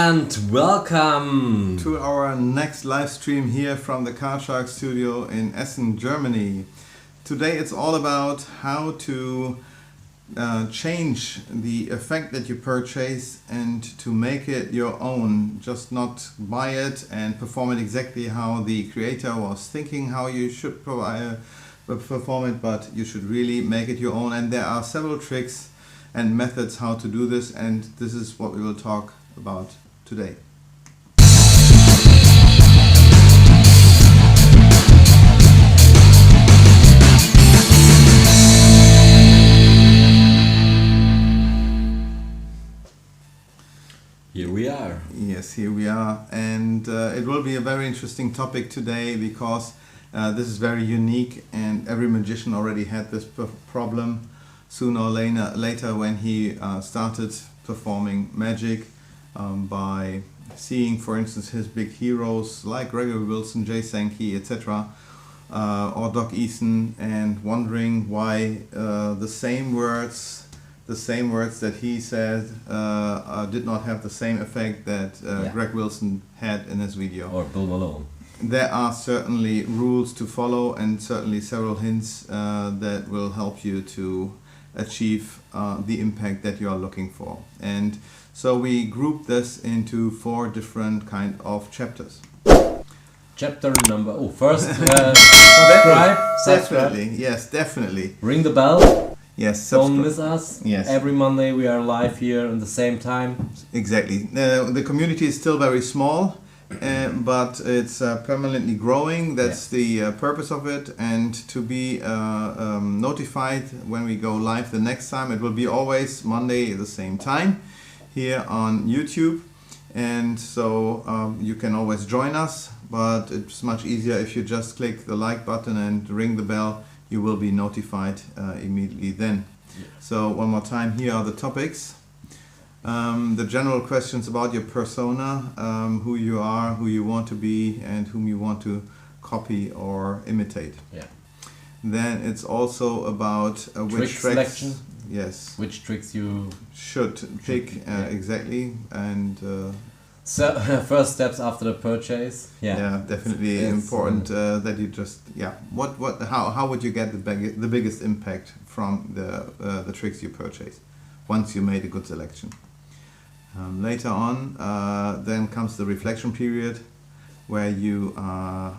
and welcome to our next live stream here from the Card Shark studio in Essen, Germany. Today it's all about how to change the effect that you purchase and to make it your own. Just not buy it and perform it exactly how the creator was thinking how you should perform it, but you should really make it your own. And there are several tricks and methods how to do this, and this is what we will talk about today. Here we are. Yes, here we are, and it will be a very interesting topic today because this is very unique, and every magician already had this problem sooner or later when he started performing magic by seeing, for instance, his big heroes like Gregory Wilson, Jay Sankey, etc., or Doc Eason, and wondering why the same words that he said did not have the same effect that Greg Wilson had in his video. Or Bill Malone. There are certainly rules to follow and certainly several hints that will help you to achieve the impact that you are looking for. And so we group this into 4 different kind of chapters. Chapter number... first, subscribe. Definitely, yes, definitely. Ring the bell. Yes, don't miss us. Yes. Every Monday we are live here at the same time. Exactly. The community is still very small, but it's permanently growing. That's the purpose of it. And to be notified when we go live the next time, it will be always Monday at the same time here on YouTube. And so you can always join us, but it's much easier if you just click the like button and ring the bell. You will be notified immediately then. Yeah. So one more time, here are the topics. The general questions about your persona, who you are, who you want to be, and whom you want to copy or imitate. Yeah. Then it's also about which tricks selection. Yes. Which tricks you should pick exactly, and so first steps after the purchase. Yeah, definitely important that you just how would you get the biggest impact from the tricks you purchase once you made a good selection. Later on, then comes the reflection period, where you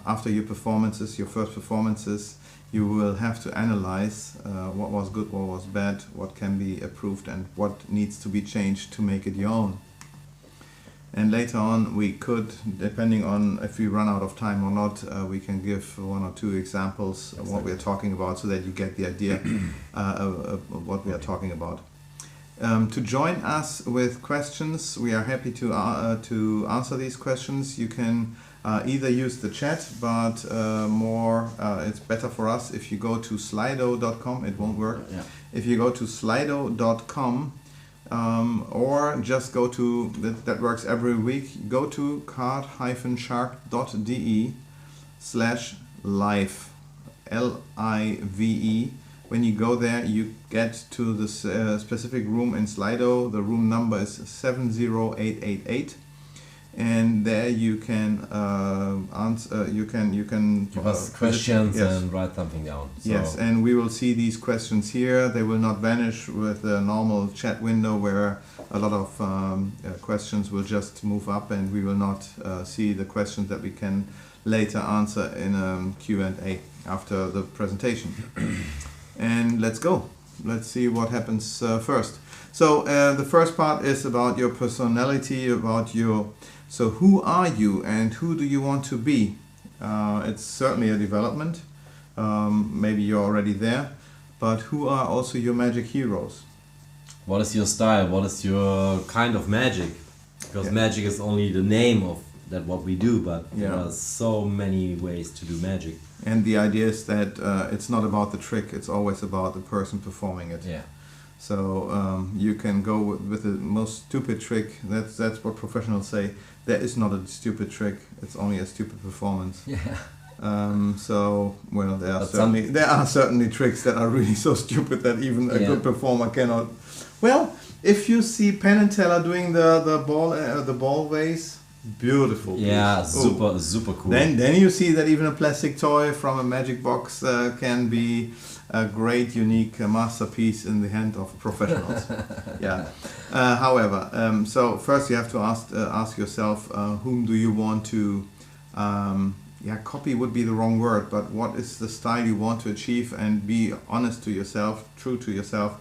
after your first performances, you will have to analyze what was good, what was bad, what can be improved, and what needs to be changed to make it your own. And later on, we could, depending on if we run out of time or not, we can give 1 or 2 examples of what we are talking about, so that you get the idea of what we are talking about. To join us with questions, we are happy to answer these questions. You can either use the chat, but it's better for us if you go to slido.com. It won't work. Yeah. If you go to slido.com, or just go to, that works every week, go to card-shark.de/live, L-I-V-E. When you go there, you get to this specific room in Slido. The room number is 70888, and there you can answer. You can give us questions and write something down. So yes, and we will see these questions here. They will not vanish with the normal chat window, where a lot of questions will just move up, and we will not see the questions that we can later answer in a Q&A after the presentation. And let's go. Let's see what happens first. So the first part is about your personality, so who are you and who do you want to be? It's certainly a development. Maybe you're already there, but who are also your magic heroes? What is your style? What is your kind of magic? Because magic is only the name of that what we do, but there are so many ways to do magic. And the idea is that it's not about the trick, it's always about the person performing it. Yeah. So you can go with the most stupid trick. That's what professionals say. There is not a stupid trick, it's only a stupid performance. Yeah. So well, there are certainly tricks that are really so stupid that even a good performer cannot Well, if you see Penn and Teller doing the ball vase, beautiful piece. Yeah, super cool. Then you see that even a plastic toy from a magic box can be a great, unique masterpiece in the hand of professionals. Yeah. However, so first you have to ask yourself, whom do you want to, copy would be the wrong word, but what is the style you want to achieve, and be honest to yourself, true to yourself.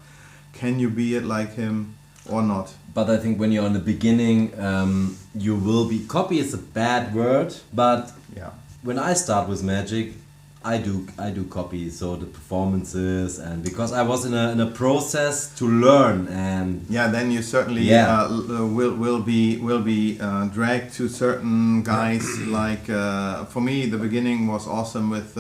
Can you be it like him or not? But I think when you're in the beginning, you will be. Copy is a bad word, but when I start with magic, I do copy. So the performances, and because I was in a process to learn, and then you certainly will be dragged to certain guys. Like for me, the beginning was awesome with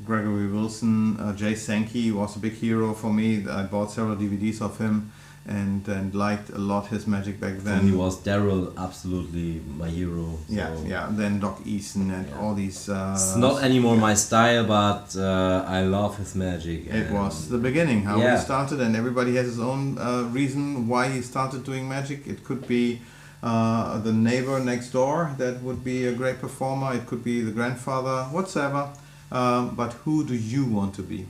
Gregory Wilson. Jay Sankey was a big hero for me. I bought several DVDs of him and liked a lot his magic back then. For me was Daryl absolutely my hero. So. Then Doc Eason and all these. It's not anymore my style, but I love his magic. It was the beginning, how he started, and everybody has his own reason why he started doing magic. It could be the neighbor next door that would be a great performer. It could be the grandfather, whatsoever. But who do you want to be?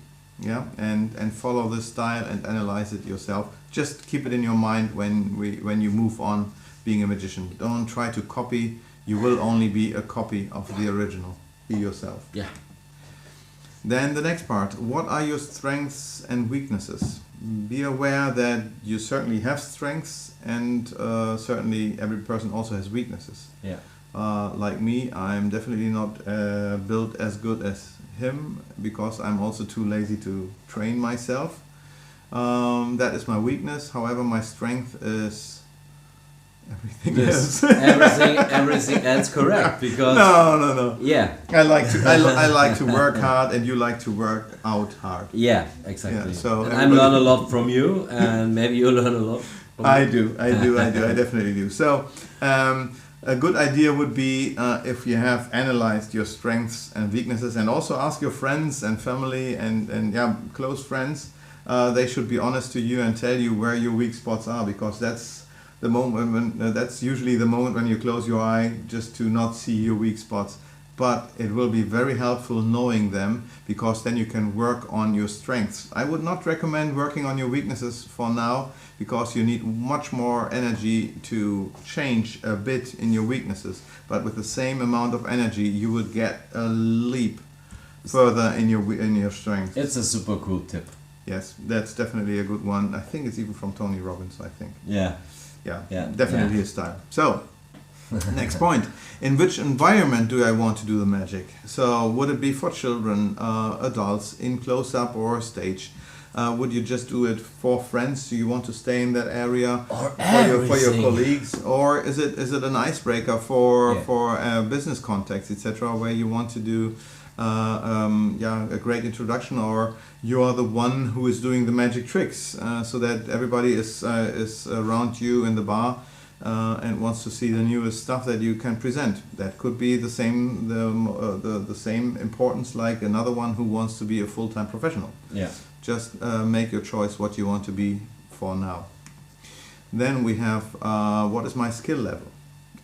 And follow this style and analyze it yourself. Just keep it in your mind when you move on being a magician. Don't try to copy. You will only be a copy of the original. Be yourself. Yeah. Then the next part. What are your strengths and weaknesses? Be aware that you certainly have strengths, and certainly every person also has weaknesses. Yeah. Like me, I'm definitely not built as good as him, because I'm also too lazy to train myself. That is my weakness. However, my strength is everything else. everything else correct, because no. Yeah. I like to work hard, and you like to work out hard. Yeah, exactly. So and I learn a lot from you, and maybe you learn a lot from me. I do. I definitely do. So a good idea would be if you have analyzed your strengths and weaknesses, and also ask your friends and family and close friends. They should be honest to you and tell you where your weak spots are, because that's the moment when that's usually the moment when you close your eye just to not see your weak spots. But it will be very helpful knowing them, because then you can work on your strengths. I would not recommend working on your weaknesses for now, because you need much more energy to change a bit in your weaknesses. But with the same amount of energy, you would get a leap further in your strength. It's a super cool tip. Yes, that's definitely a good one. I think it's even from Tony Robbins, I think. Yeah. Definitely his style. So, next point. In which environment do I want to do the magic? So, would it be for children, adults, in close-up or stage? Would you just do it for friends? Do you want to stay in that area for your colleagues? Or is it an icebreaker for business contacts, etc., where you want to do a great introduction, or you are the one who is doing the magic tricks, so that everybody is around you in the bar and wants to see the newest stuff that you can present. That could be the same importance like another one who wants to be a full-time professional. Yeah. Just make your choice what you want to be for now. Then we have what is my skill level.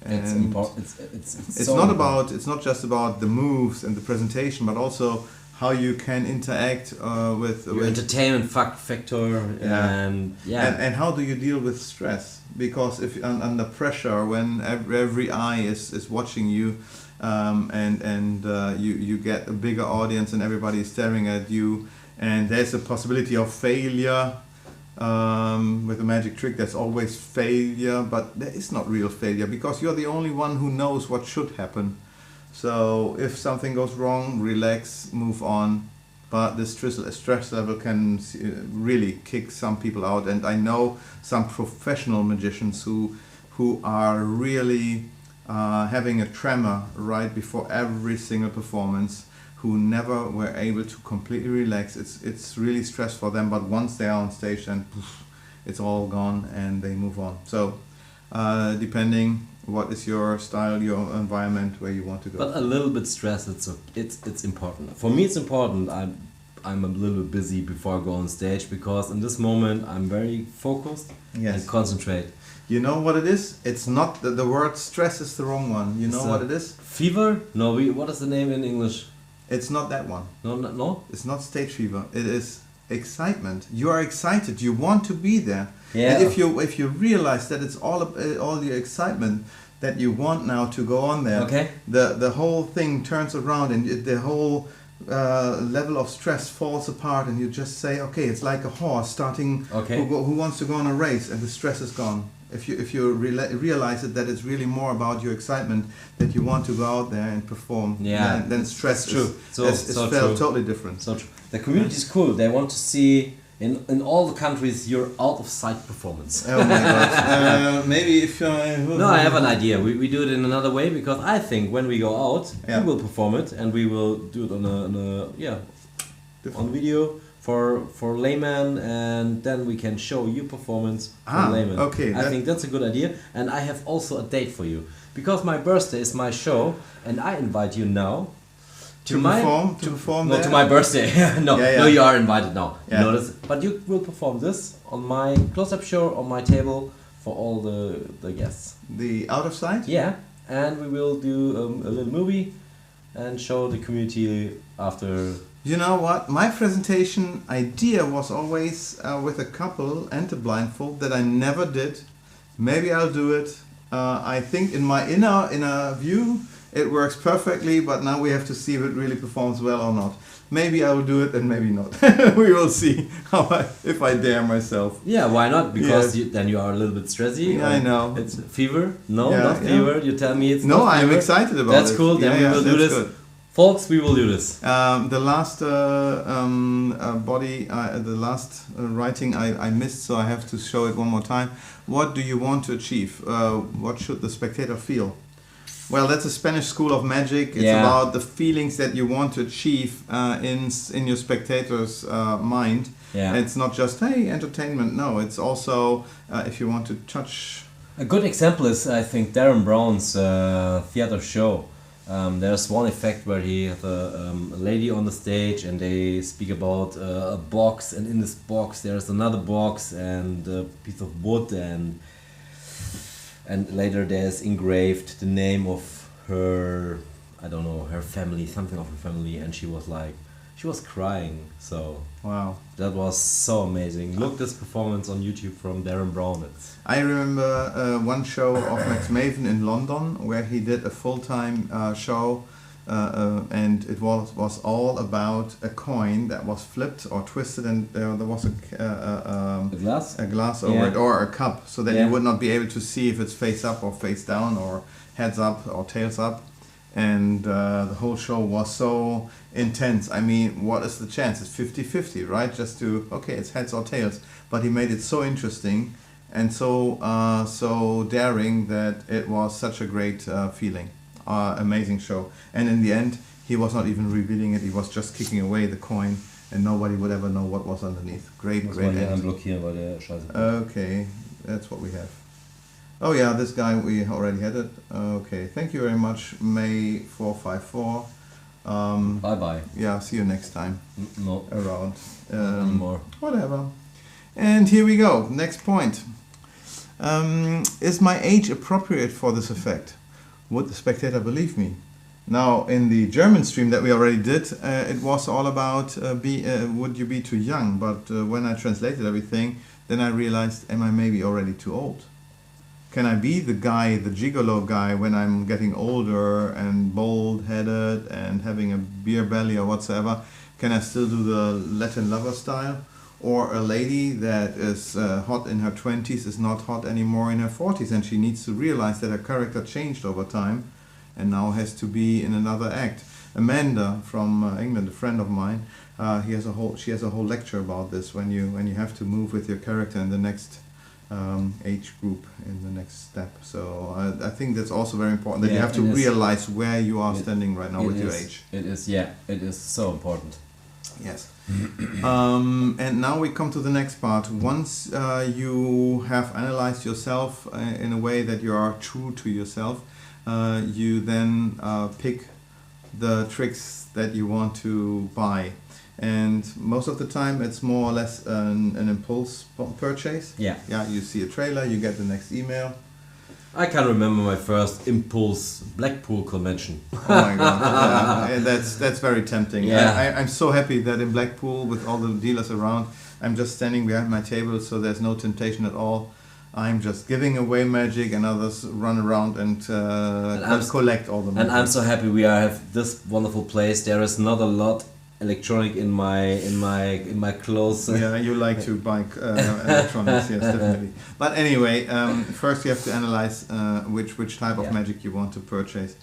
It's important. It's not about. It's not just about the moves and the presentation, but also how you can interact with entertainment factor. And how do you deal with stress? Because if under pressure, when every eye is watching you, and you get a bigger audience and everybody is staring at you, and there's a possibility of failure. With a magic trick, there's always failure, but there is not real failure, because you're the only one who knows what should happen. So if something goes wrong, relax, move on. But this stress level can really kick some people out, and I know some professional magicians who are really having a tremor right before every single performance, who never were able to completely relax. It's really stress for them, but once they are on stage, then it's all gone and they move on. So depending what is your style, your environment, where you want to go. But a little bit stress, it's important. For me, it's important. I'm a little bit busy before I go on stage, because in this moment I'm very focused and concentrate. You know what it is? It's not the word stress is the wrong one. You know what it is? Fever? No, what is the name in English? It's not that one. No. It's not stage fever. It is excitement. You are excited. You want to be there. Yeah. And if you realize that it's all the excitement that you want now to go on there, okay, the whole thing turns around and the whole level of stress falls apart, and you just say, okay, it's like a horse starting who wants to go on a race, and the stress is gone. If you realize that it's really more about your excitement, that you want to go out there and perform, then stress is felt totally different. So true. The community is cool. They want to see in all the countries your out of sight performance. Oh my god. Maybe if no, I have an idea. We do it in another way, because I think when we go out, we will perform it, and we will do it on video for layman, and then we can show you performance for layman. Okay. I think that's a good idea, and I have also a date for you, because my birthday is my show, and I invite you now to perform there? To my birthday. No, you are invited now. Yeah. Notice, but you will perform this on my close-up show on my table for all the guests. The out of sight? Yeah, and we will do a little movie and show the community after. You know what? My presentation idea was always with a couple and a blindfold that I never did. Maybe I'll do it. I think in my inner view it works perfectly, but now we have to see if it really performs well or not. Maybe I will do it and maybe not. We will see if I dare myself. Yeah, why not? Because then you are a little bit stressy. Yeah, I know. It's fever? No, not fever. You tell me it's not fever. I'm excited about That's cool. Then we will do this. Good. Folks, we will do this. The last the last writing I missed, so I have to show it one more time. What do you want to achieve? What should the spectator feel? Well, that's a Spanish school of magic. It's about the feelings that you want to achieve in your spectator's mind. Yeah. It's not just, hey, entertainment. No, it's also if you want to touch. A good example is, I think, Darren Brown's theater show. There's one effect where he has a lady on the stage, and they speak about a box, and in this box there's another box and a piece of wood, and later there's engraved the name of her, I don't know, her family, something of her family, and she was crying. So wow, that was so amazing. Look this performance on YouTube from Darren Brown. I remember one show of Max Maven in London where he did a full-time show, and it was all about a coin that was flipped or twisted, and there was a glass over it, or a cup, so that you would not be able to see if it's face up or face down or heads up or tails up. And the whole show was so intense. I mean, what is the chance? It's 50-50, right? Just to, okay, it's heads or tails. But he made it so interesting and so daring that it was such a great feeling. Amazing show. And in the end, he was not even revealing it. He was just kicking away the coin, and nobody would ever know what was underneath. Great end. Okay, that's what we have. Oh yeah, this guy, we already had it. Okay, thank you very much, May 454. Bye-bye. Yeah, see you next time. No. Around. Anymore. Whatever. And here we go, next point. Is my age appropriate for this effect? Would the spectator believe me? Now, in the German stream that we already did, it was all about would you be too young? But when I translated everything, then I realized, am I maybe already too old? Can I be the guy, the gigolo guy, when I'm getting older and bald-headed and having a beer belly or whatsoever? Can I still do the Latin lover style? Or a lady that is hot in her 20s is not hot anymore in her 40s, and she needs to realize that her character changed over time and now has to be in another act. Amanda from England, a friend of mine, she has a whole lecture about this, when you have to move with your character in the next age group, in the next step. So I think that's also very important, that you have to realize where you are standing right now with your age. It is so important. Yes. And now we come to the next part. Once you have analyzed yourself in a way that you are true to yourself, you then pick the tricks that you want to buy. And most of the time it's more or less an impulse purchase. Yeah. Yeah, you see a trailer, you get the next email. I can remember my first impulse Blackpool convention. Oh my god, yeah, that's very tempting. Yeah. I'm so happy that in Blackpool, with all the dealers around, I'm just standing behind my table, so there's no temptation at all. I'm just giving away magic, and others run around and collect all the magic. And I'm so happy we have this wonderful place. There is not a lot electronic in my clothes. Yeah, you like to buy electronics, yes, definitely. But anyway, first you have to analyze which type of magic you want to purchase.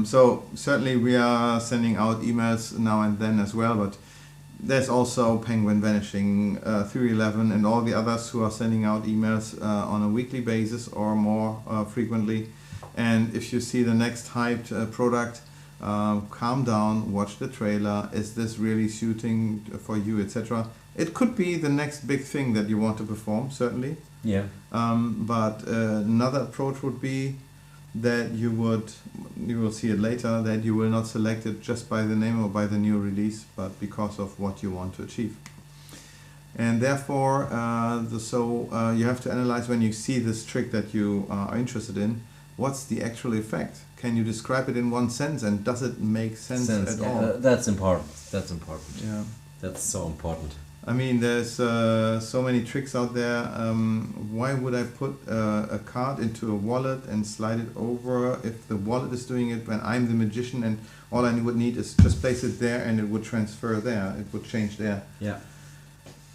So certainly we are sending out emails now and then as well, but there's also Penguin Vanishing, 311, and all the others who are sending out emails on a weekly basis or more frequently. And if you see the next hyped product, calm down, watch the trailer. Is this really suiting for you, etc.? It could be the next big thing that you want to perform, certainly. Yeah. But another approach would be that you will see it later, that you will not select it just by the name or by the new release, but because of what you want to achieve. And therefore, you have to analyze when you see this trick that you are interested in, what's the actual effect? Can you describe it in one sentence, and does it make sense at all? That's important. That's important. Yeah. That's so important. I mean, there's so many tricks out there. Why would I put a card into a wallet and slide it over if the wallet is doing it when I'm the magician, and all I would need is just place it there and it would transfer there. It would change there. Yeah.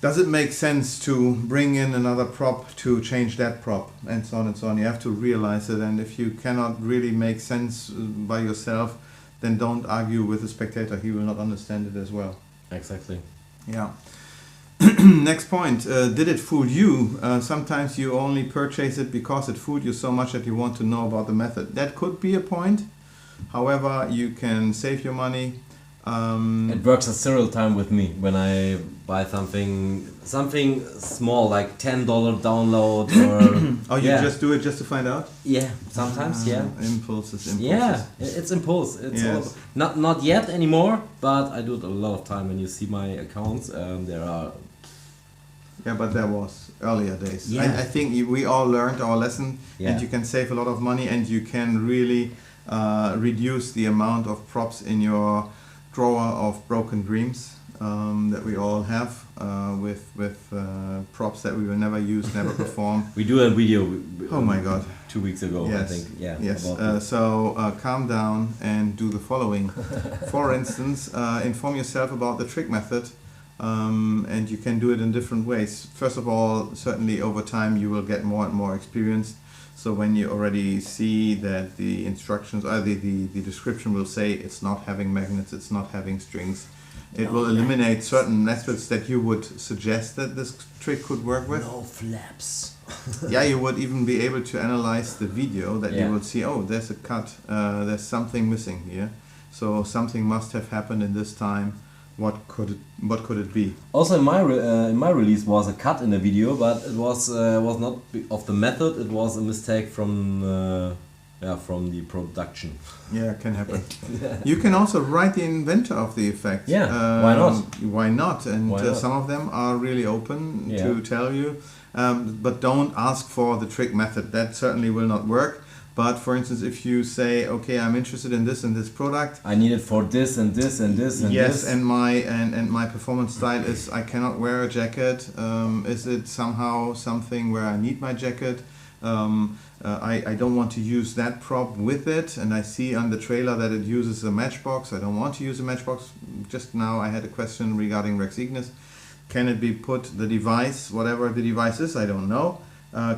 Does it make sense to bring in another prop to change that prop, and so on and so on? You have to realize it, and if you cannot really make sense by yourself, then don't argue with the spectator. He will not understand it as well. Exactly. Yeah. Next point. Did it fool you? Sometimes you only purchase it because it fooled you so much that you want to know about the method. That could be a point. However, you can save your money. It works a serial time with me when I buy something small, like $10 download or. Oh, you just do it just to find out? Yeah, sometimes. Yeah. Impulses. Yeah, it's impulse. It's yes. not yet anymore, but I do it a lot of time. When you see my accounts, there are. Yeah, but there was earlier days. Yeah. I think we all learned our lesson, and you can save a lot of money, and you can really reduce the amount of props in your drawer of broken dreams that we all have with props that we will never use, never perform. We do a video. Oh my God! 2 weeks ago, yes. I think. Yeah. Yes. So calm down and do the following. For instance, inform yourself about the trick method. And you can do it in different ways. First of all, certainly over time you will get more and more experienced. So when you already see that the instructions or the description will say it's not having magnets, it's not having strings, it will eliminate certain methods that you would suggest that this trick could work with. No flaps. Yeah, you would even be able to analyze the video that you would see, oh, there's a cut, there's something missing here. So something must have happened in this time. What could it be? Also, in my release was a cut in the video, but it was not of the method. It was a mistake from the production. Yeah, it can happen. You can also write the inventor of the effect. Yeah, why not? Why not? And why not? Some of them are really open to tell you, but don't ask for the trick method. That certainly will not work. But for instance, if you say, okay, I'm interested in this and this product, I need it for this and this and this and yes, this. and my performance style is I cannot wear a jacket. Is it somehow something where I need my jacket? I don't want to use that prop with it, and I see on the trailer that it uses a matchbox. I don't want to use a matchbox. Just now I had a question regarding Rex Ignis. Can it be put, the device, whatever the device is, I don't know.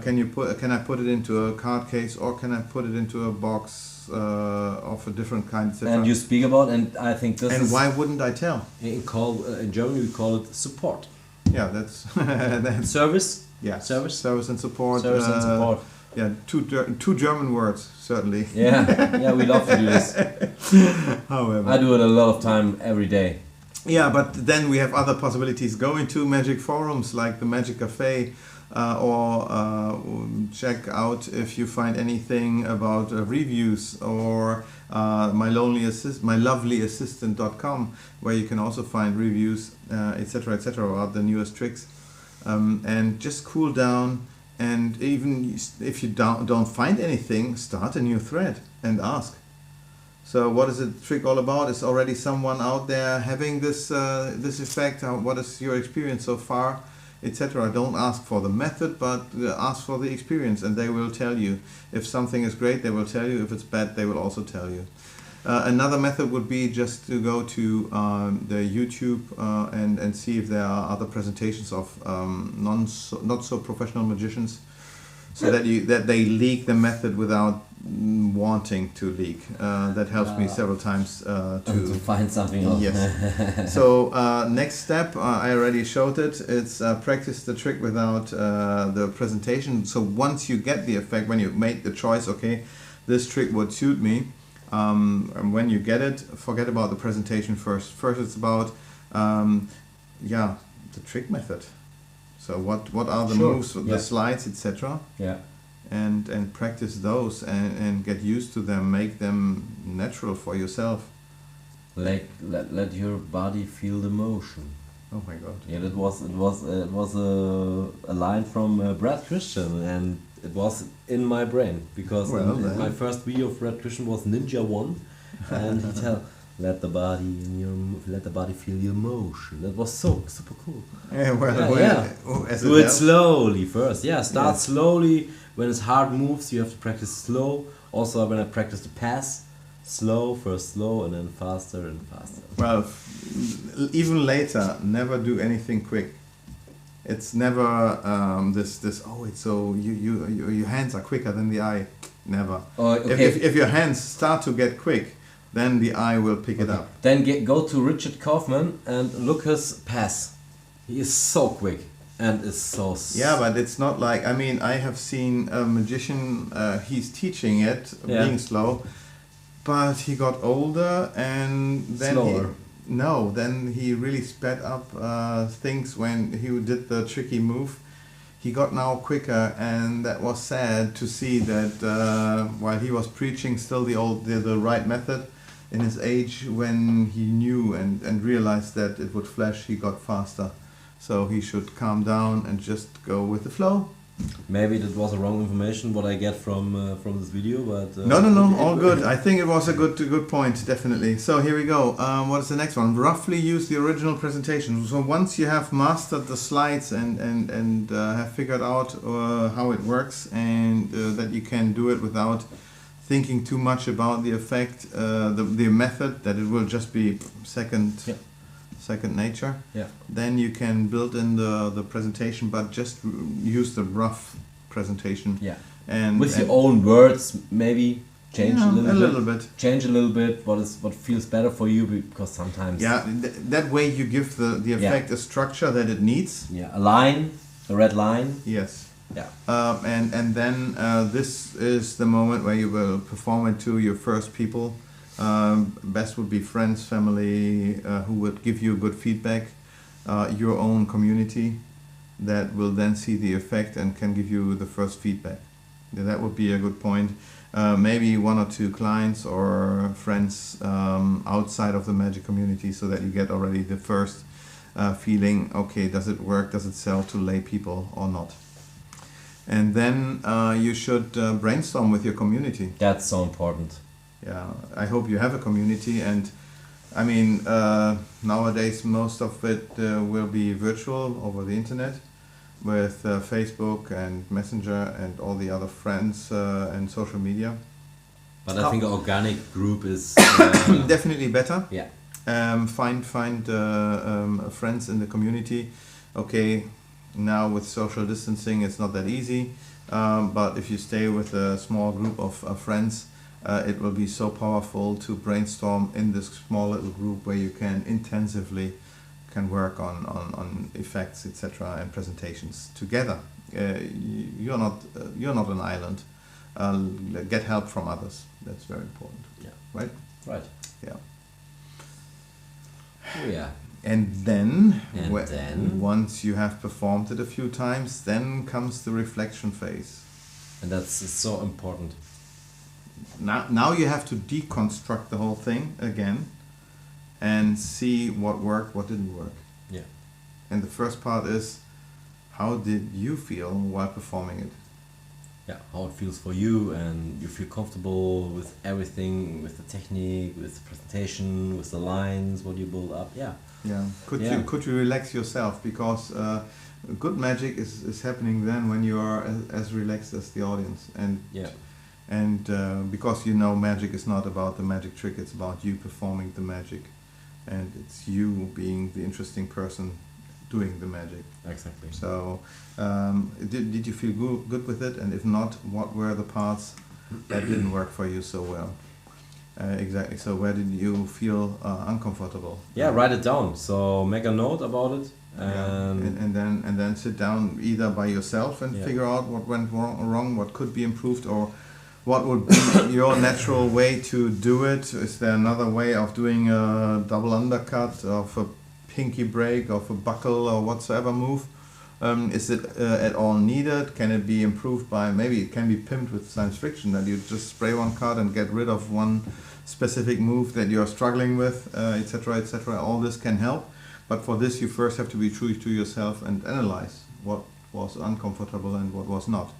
Can I put it into a card case, or can I put it into a box of a different kind, etc.? And you speak about, and I think this is... And why wouldn't I tell? In Germany we call it support. Yeah, that's service. Yeah, service and support. Service and support. Yeah, two German words, certainly. Yeah, we love to do this. However, I do it a lot of time every day. Yeah, but then we have other possibilities. Go into magic forums like the Magic Cafe. or check out if you find anything about reviews, or mylovely assistant.com, where you can also find reviews, etc., about the newest tricks. And just cool down, and even if you don't find anything, start a new thread and ask. So what is the trick all about? Is already someone out there having this effect? What is your experience so far, etc.? Don't ask for the method, but ask for the experience, and they will tell you. If something is great, they will tell you. If it's bad, they will also tell you. Another method would be just to go to the YouTube and see if there are other presentations of not so professional magicians, so that they leak the method without wanting to leak. That helps me several times to find something else. Yes. So next step, I already showed it. It's practice the trick without the presentation. So once you get the effect, when you make the choice, okay, this trick would suit me. And when you get it, forget about the presentation first. First, it's about the trick method. So what are the moves, the slides, etc. Yeah. And practice those and get used to them. Make them natural for yourself. Like let your body feel the motion. Oh my God. Yeah, it was a line from Brad Christian, and it was in my brain because my first video of Brad Christian was Ninja 1, and he tell let the body feel your motion. That was so super cool. Yeah, do it slowly first. Yeah, start slowly. When it's hard moves, you have to practice slow. Also, when I practice the pass, slow, and then faster and faster. Well, even later, never do anything quick. It's never this. Oh, it's so your hands are quicker than the eye. Never. Okay. If your hands start to get quick, then the eye will pick it up. Then go to Richard Kaufman and look his pass. He is so quick and is so. Yeah, but it's not like, I mean, I have seen a magician. He's teaching it being slow, but he got older and then then he really sped up things when he did the tricky move. He got now quicker, and that was sad to see that while he was preaching still the right method in his age, when he knew and realized that it would flash, he got faster. So he should calm down and just go with the flow. Maybe that was a wrong information what I get from this video, but no, all good. I think it was a good point, definitely. So here we go. What is the next one? Roughly use the original presentation. So once you have mastered the slides and have figured out how it works, and that you can do it without thinking too much about the effect, the method, that it will just be second nature, then you can build in the presentation, but just use the rough presentation. Yeah. And with your own words, maybe change a little bit. Change a little bit what feels better for you, because sometimes that way you give the effect a structure that it needs. Yeah, a red line. Yes. Yeah. And then this is the moment where you will perform it to your first people. Best would be friends, family, who would give you good feedback, your own community that will then see the effect and can give you the first feedback. That would be a good point. Maybe 1 or 2 clients or friends outside of the magic community, so that you get already the first feeling, okay, does it work, does it sell to lay people or not? And then you should brainstorm with your community. That's so important. Yeah, I hope you have a community, and I mean nowadays most of it will be virtual over the internet with Facebook and Messenger and all the other friends and social media. But I think an organic group is definitely better. Yeah. Find friends in the community. Okay, now with social distancing it's not that easy, but if you stay with a small group of friends, it will be so powerful to brainstorm in this small little group where you can intensively work on effects, etc., and presentations together. You're not an island. Get help from others. That's very important. Yeah. Right. Yeah. Oh, yeah. And then, then once you have performed it a few times, then comes the reflection phase. And that's so important. Now you have to deconstruct the whole thing again and see what worked, what didn't work. Yeah. And the first part is, how did you feel while performing it? Yeah, how it feels for you, and you feel comfortable with everything, with the technique, with the presentation, with the lines, what you build up. Yeah. Yeah. Could you relax yourself, because good magic is happening then when you are as relaxed as the audience, and because magic is not about the magic trick, it's about you performing the magic, and it's you being the interesting person doing the magic. Exactly. So did you feel good with it, and if not, what were the parts that didn't work for you so well? Exactly. So where did you feel uncomfortable? Yeah, write it down. So make a note about it, and then sit down either by yourself and figure out what went wrong, what could be improved, or what would be your natural way to do it. Is there another way of doing a double undercut, of a pinky break, of a buckle, or whatsoever move? Is it at all needed? Can it be improved by, maybe it can be pimped with science fiction, that you just spray one card and get rid of one specific move that you're struggling with, etc., etc. All this can help, but for this you first have to be true to yourself and analyze what was uncomfortable and what was not.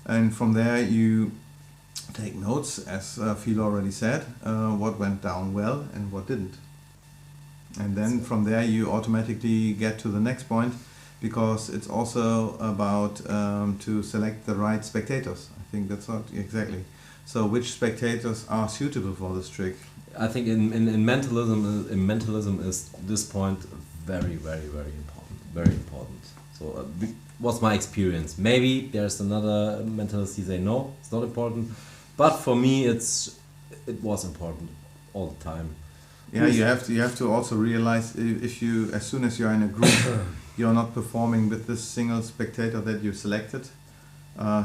And from there you take notes, as Philo already said, what went down well and what didn't. And then from there you automatically get to the next point, because it's also about to select the right spectators. I think that's not exactly. So which spectators are suitable for this trick? I think in mentalism is this point very, very, very important. Very important. So what's my experience? Maybe there's another mentalist who say no, it's not important. But for me, it was important all the time. Yeah, you have to also realize, if you, as soon as you're in a group, you're not performing with this single spectator that you selected.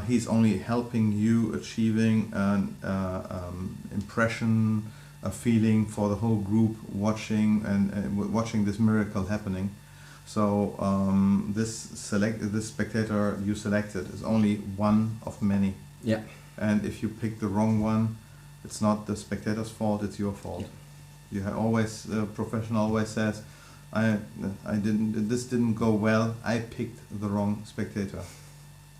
He's only helping you achieving an impression, a feeling for the whole group watching and watching this miracle happening. So this spectator you selected is only one of many. Yeah. And if you pick the wrong one, it's not the spectator's fault; it's your fault. Yeah. You have always, professional always says, this didn't go well. I picked the wrong spectator.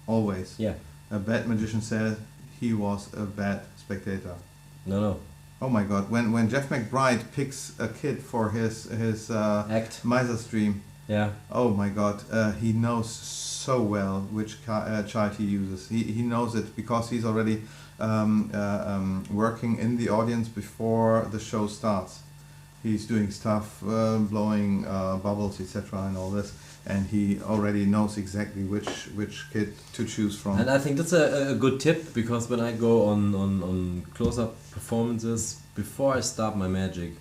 Always. Yeah. A bad magician said he was a bad spectator. No. Oh my God! When Jeff McBride picks a kid for his act, Miser stream. Yeah. Oh my God! He knows so well which child he uses. He knows it because he's already working in the audience before the show starts. He's doing stuff, blowing bubbles, etc., and all this, and he already knows exactly which kid to choose from. And I think that's a good tip, because when I go on close-up performances, before I start my magic,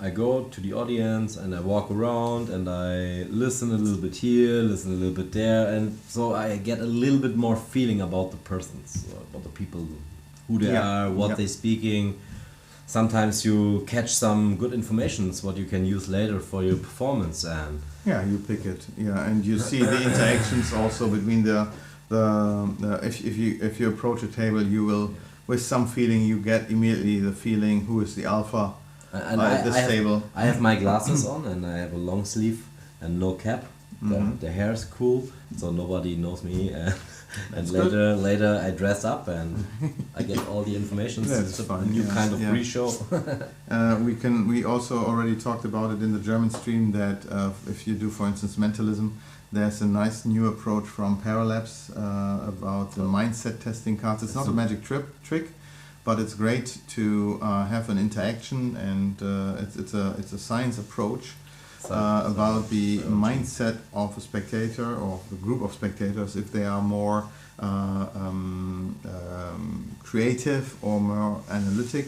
I go to the audience and I walk around and I listen a little bit here, listen a little bit there, and so I get a little bit more feeling about the persons, about the people, who they are, what they're speaking. Sometimes you catch some good informations what you can use later for your performance, and you pick it, and you see the interactions also between the if you approach a table, you will, with some feeling, you get immediately the feeling who is the alpha at this table. I have my glasses on and I have a long sleeve and no cap. The hair is cool, so nobody knows me. And later I dress up and I get all the information. That's it's fun. A new kind of pre-show. We also already talked about it in the German stream, that if you do, for instance, mentalism, there's a nice new approach from Paralabs about the mindset testing cards. It's not a magic trick, but it's great to have an interaction, and it's a science approach about the mindset of a spectator or the group of spectators, if they are more creative or more analytic.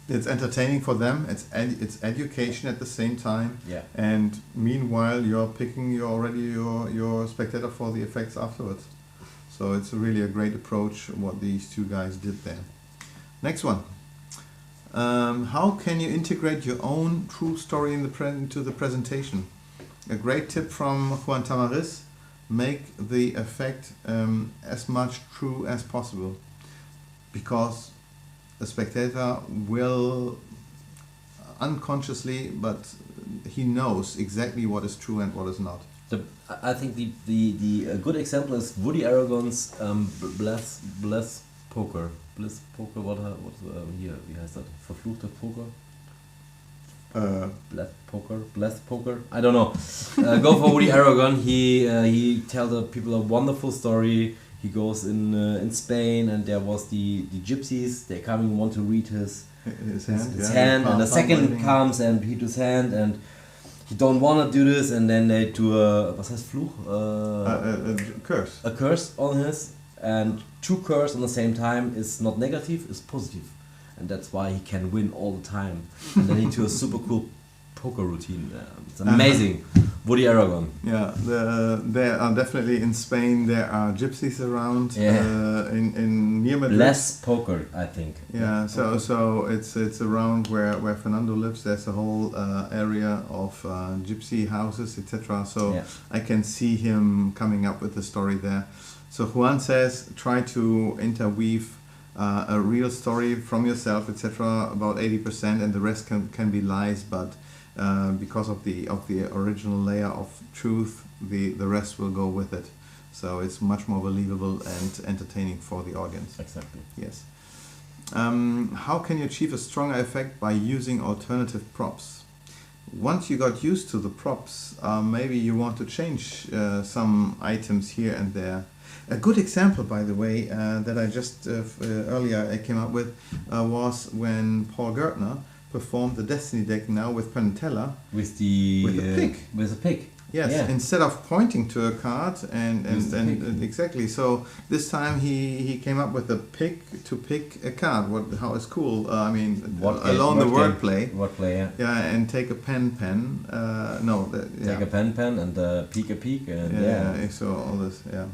It's entertaining for them. It's education at the same time. Yeah. And meanwhile, you're picking your spectator for the effects afterwards. So it's really a great approach what these two guys did there. Next one. How can you integrate your own true story into the presentation? A great tip from Juan Tamariz: make the effect as much true as possible, because the spectator will unconsciously, but he knows exactly what is true and what is not. I think the good example is Woody Aragon's Bless Poker. Bliss Poker, what hier, wie heißt das? Verfluchte Poker? Bless Poker? I don't know. Go for Woody Aragon. He tells the people a wonderful story. He goes in Spain, and there was the gypsies. They coming, want to read his hand, and the second comes and read his hand, and he don't want to do this, and then they do was heißt Fluch? Curse. A curse on his, and two curse on the same time is not negative, is positive, and that's why he can win all the time. And then he do a super cool poker routine. It's amazing. Woody Aragon. Yeah, there are definitely in Spain. There are gypsies around. In near Madrid. Less poker, I think. Yeah, so it's around where Fernando lives. There's a whole area of gypsy houses, etc. So I can see him coming up with a story there. So Juan says, try to interweave a real story from yourself, etc. About 80%, and the rest can be lies, but because of the original layer of truth, the rest will go with it. So it's much more believable and entertaining for the audience. Exactly. Yes. How can you achieve a stronger effect by using alternative props? Once you got used to the props, maybe you want to change some items here and there. A good example, by the way, that I just earlier I came up with was when Paul Gertner performed the Destiny deck now with Penn and Teller with a pig. With a pig. Yes, instead of pointing to a card and exactly. So this time he came up with a pig to pick a card. How is cool? I mean, along the wordplay. Wordplay, yeah. Yeah, and take a pen. Take a pen and peek a peek. And yeah. So all this, yeah.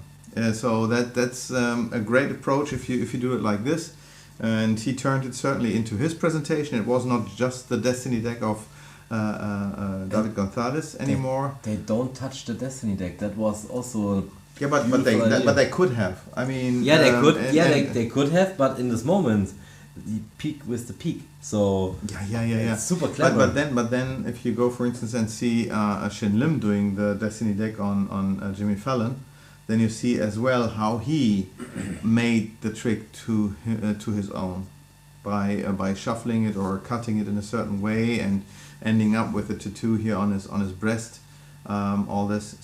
So that's a great approach if you do it like this. And he turned it certainly into his presentation. It was not just the Destiny deck of David Gonzalez anymore. They don't touch the Destiny deck. That was also but they could have. I mean, they could have. But in this moment, the peak with the peak. So it's super clever. But then if you go for instance and see Shin Lim doing the Destiny deck on Jimmy Fallon, then you see as well how he made the trick to his own by shuffling it or cutting it in a certain way and ending up with a tattoo here on his breast. All this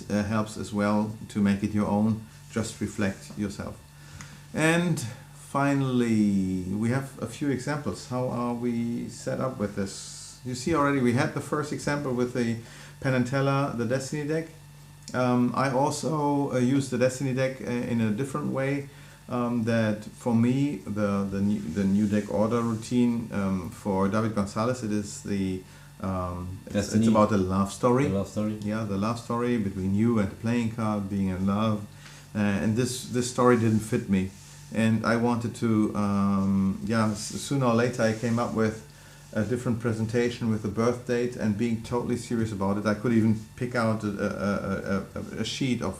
helps as well to make it your own. Just reflect yourself. And finally, we have a few examples. How are we set up with this? You see already we had the first example with the Penn and Teller, the Destiny deck. I also use the Destiny deck in a different way. That for me, the new deck order routine for David Gonzalez, it is it's about a love story. The love story. Yeah, the love story between you and the playing card, being in love, and this story didn't fit me, and I wanted to sooner or later I came up with a different presentation with a birth date and being totally serious about it. I could even pick out a sheet of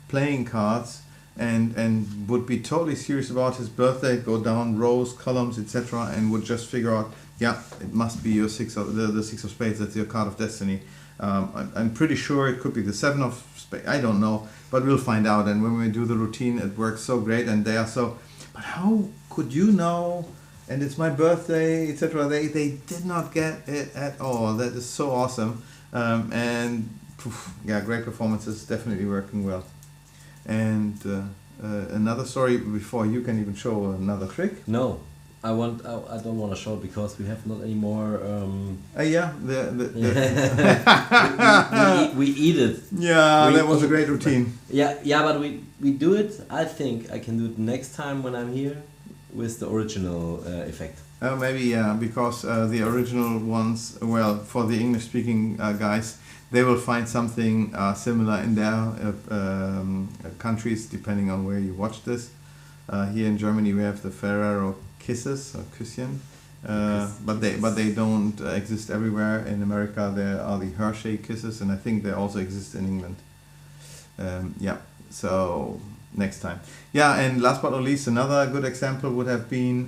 playing cards and would be totally serious about his birth date, go down rows, columns, etc., and would just figure out, it must be your the six of spades. That's your card of destiny. I'm pretty sure it could be the seven of spades. I don't know, but we'll find out. And when we do the routine, it works so great, and they are so. But how could you know? And it's my birthday, etc. They did not get it at all. That is so awesome. Great performances, definitely working well. And another story before you can even show another trick. No, I don't want to show it because we have not any more. We eat it. Yeah, that was a great routine. But we do it. I think I can do it next time when I'm here. With the original effect. Maybe, because the original ones, for the English-speaking guys, they will find something similar in their countries, depending on where you watch this. Here in Germany, we have the Ferrero Kisses, or Küsschen, but they don't exist everywhere. In America, there are the Hershey kisses, and I think they also exist in England. So next time. And last but not least, another good example would have been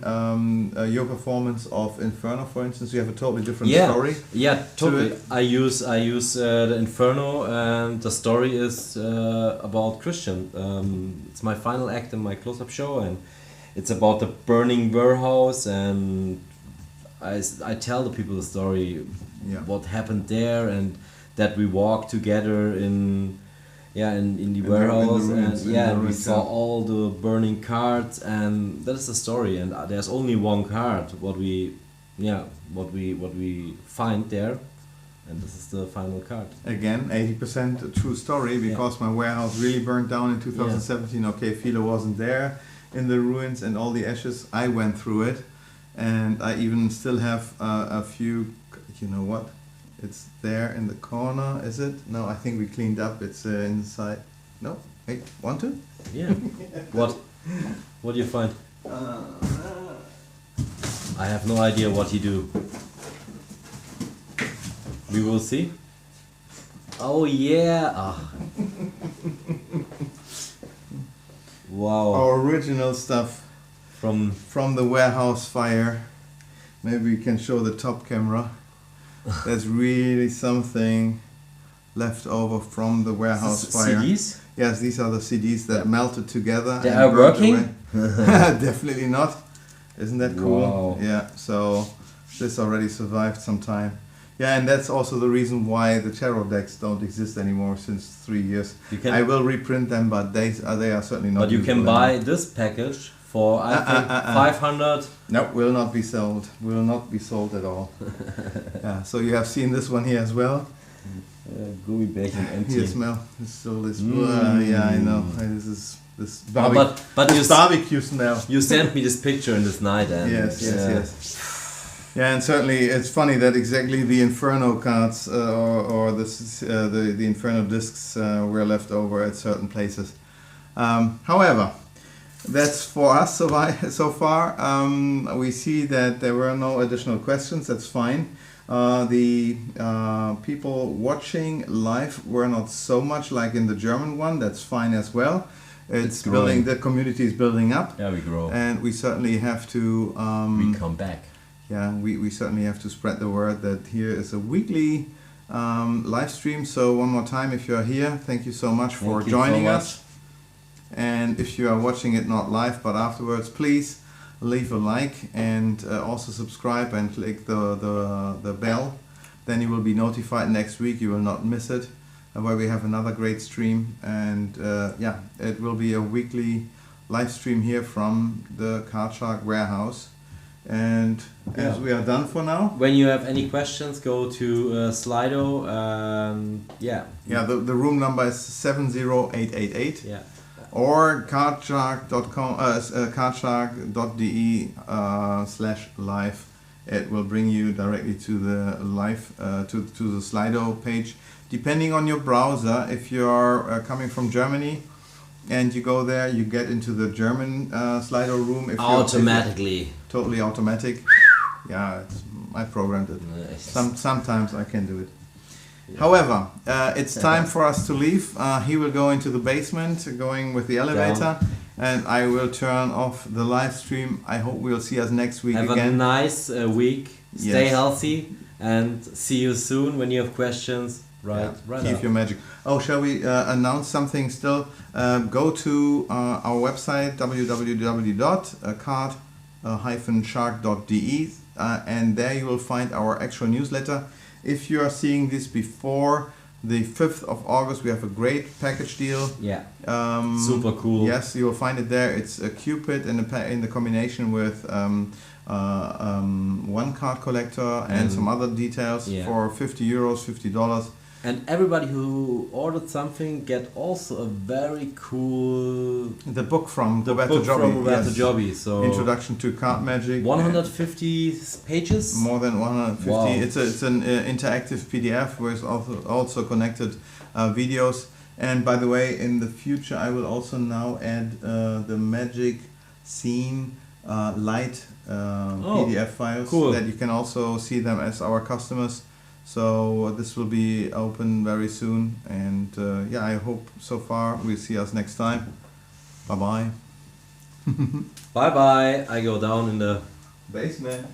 your performance of Inferno, for instance. You have a totally different story. Yeah, totally. I use the Inferno, and the story is about Christian. It's my final act in my close-up show, and it's about the burning warehouse, and I tell the people the story, what happened there, and that we walked together in the warehouse, and we saw all the burning cards, and that is the story. And there's only one card what we find there, and this is the final card. Again, 80% a true story, because my warehouse really burned down in 2017. Okay, Philo wasn't there in the ruins and all the ashes. I went through it, and I even still have a few. You know what? It's there in the corner, is it? No, I think we cleaned up. It's inside. No, wait, want to? Yeah. What do you find? I have no idea what you do. We will see. Oh yeah. Wow. Our original stuff from the warehouse fire. Maybe we can show the top camera. There's really something left over from the warehouse fire. CDs? Yes, these are the CDs that melted together. They are working? Definitely not. Isn't that cool? Wow. Yeah, so this already survived some time. Yeah, and that's also the reason why the tarot decks don't exist anymore since 3 years. I will reprint them, but they are certainly not. But you can buy this package for I think 500. No, will not be sold. Will not be sold at all. Yeah, so you have seen this one here as well. Gooey bacon empty. Here, smell. It's still this. Yeah, I know. This barbecue smell. You sent me this picture in this night, and yes. Yeah, and certainly it's funny that exactly the Inferno cards or the Inferno discs were left over at certain places. However, that's for us so far. We see that there were no additional questions. That's fine. The people watching live were not so much like in the German one. That's fine as well. It's building. The community is building up. Yeah, we grow. And we certainly have to. We come back. Yeah, we certainly have to spread the word that here is a weekly live stream. So one more time, if you're here, thank you so much for joining us. And if you are watching it not live but afterwards, please leave a like and also subscribe and click the bell. Then you will be notified next week. You will not miss it, where we have another great stream. And it will be a weekly live stream here from the Card Shark warehouse. And as we are done for now. When you have any questions, go to Slido. The room number is 70888. Yeah. Or cardshark.com, cardshark.de/live. It will bring you directly to the live to the Slido page. Depending on your browser, if you're coming from Germany and you go there, you get into the German Slido room. Automatically. Totally automatic. Yeah, I programmed it. Nice. Sometimes I can do it. However, it's time for us to leave. He will go into the basement, going with the elevator, and I will turn off the live stream. I hope we'll see us next week again. Have a nice week. Stay healthy, and see you soon. When you have questions, keep your magic. Oh, shall we announce something still? Go to our website, www.card-shark.de, and there you will find our actual newsletter. If you are seeing this before the 5th of August, we have a great package deal. Yeah. Super cool. Yes, you will find it there. It's a Cupid in the combination with one card collector and some other details for €50, $50. And everybody who ordered something get also a very cool... The book from Roberto Jobbi. So Introduction to Card Magic. 150 pages? More than 150. Wow. It's an interactive PDF with also connected videos. And by the way, in the future I will also now add the magic scene light PDF files that you can also see them as our customers. So this will be open very soon, and yeah, I hope so far we'll see us next time. Bye bye. Bye bye. I go down in the basement.